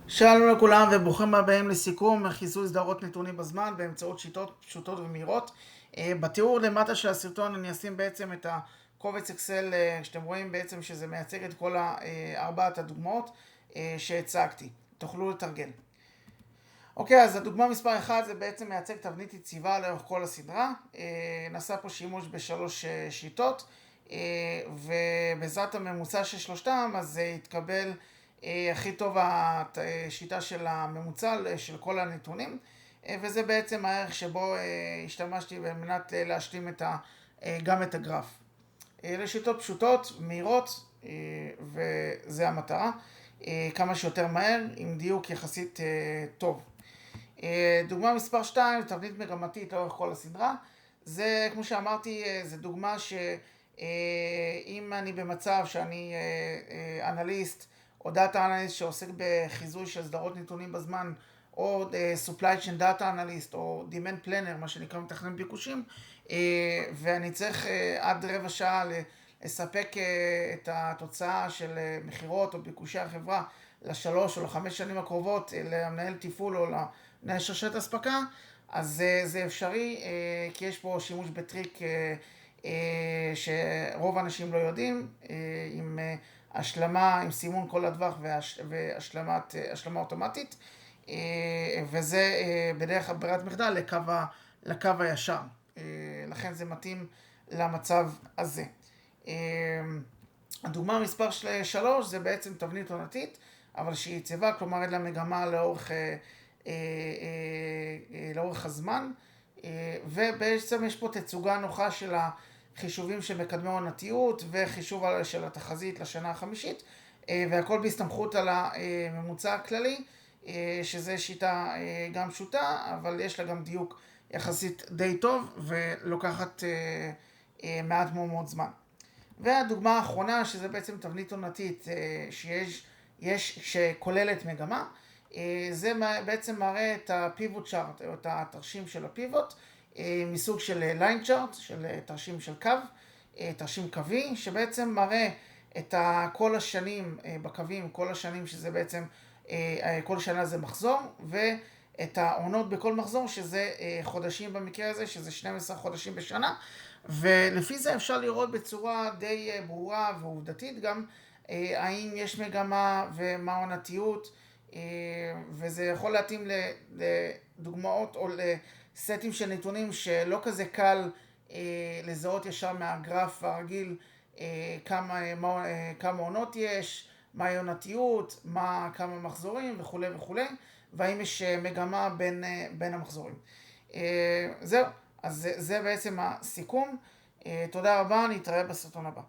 שלום לכולם וברוכים הבאים לסיכום חיזוי סדרות נתונים בזמן באמצעות שיטות פשוטות ומהירות. בתיאור למטה של הסרטון אני אשים בעצם את הקובץ אקסל שאתם רואים בעצם שזה מייצג את כל ארבעת הדוגמאות שהצגתי. תוכלו לתרגל. אוקיי, אז הדוגמה מספר 1 זה בעצם מייצג תבנית יציבה לאורך כל הסדרה. נעשה פה שימוש בשלוש שיטות ובעזרת הממוצע של שלושתם אז יתקבל הכי טוב השיטה של הממוצע של כל הנתונים, וזה בעצם הערך שבו השתמשתי במנת להשלים גם את הגרף. לשיטות פשוטות, מהירות, וזה המטרה, כמה שיותר מהר, עם דיוק יחסית טוב. דוגמה מספר 2, תבנית מגמתית לאורך כל הסדרה. זה, כמו שאמרתי, זה דוגמה שאם אני במצב שאני אנליסט, או דאטה אנליסט שעוסק בחיזוי של סדרות נתונים בזמן, או supply chain data analyst, או demand planner, מה שנקרא מתכנן ביקושים, ואני צריך עד רבע שעה לספק את התוצאה של מחירות או ביקושי החברה לשלוש או לחמש שנים הקרובות למנהל תפעול או למנהל שרשרת אספקה, אז זה אפשרי, כי יש פה שימוש בטריק שרוב האנשים לא יודעים, עם השלמה, עם סימון כל הטווח והשלמה אוטומטית, וזה בדרך ברירת מחדל לקו הישר. לכן זה מתאים למצב הזה. הדוגמה מספר 3 זה בעצם תבנית עונתית, אבל שהיא יציבה, כלומר אין לה מגמה לאורך הזמן, ובעצם יש פה תצוגה נוחה של חישובים של מקדמי עונתיות וחישוב של התחזית לשנה החמישית, והכל בהסתמכות על הממוצע הכללי, שזה שיטה גם פשוטה, אבל יש לה גם דיוק יחסית די טוב ולוקחת מעט מאוד זמן. והדוגמה האחרונה, שזה בעצם תבנית עונתית שכוללת מגמה, זה בעצם מראה את הפיבוט צ'ארט, או את התרשים של הפיבוט, מסוג של ליין צ'ארט, של תרשים של קו, תרשים קווי, שבעצם מראה את כל השנים בקווים, כל השנים שזה בעצם, כל שנה זה מחזור, ואת העונות בכל מחזור, שזה חודשים במקרה הזה, שזה 12 חודשים בשנה, ולפי זה אפשר לראות בצורה די ברורה ועובדתית גם האם יש מגמה ומה העונתיות, וזה יכול להתאים לדוגמאות או לסטים של נתונים שלא כזה קל לזהות ישר מהגרף הרגיל כמה עונות יש, מה העונתיות, כמה מחזורים וכו' וכו', והאם יש מגמה בין המחזורים. זהו, אז זה בעצם הסיכום. תודה רבה, נתראה בסרטון הבא.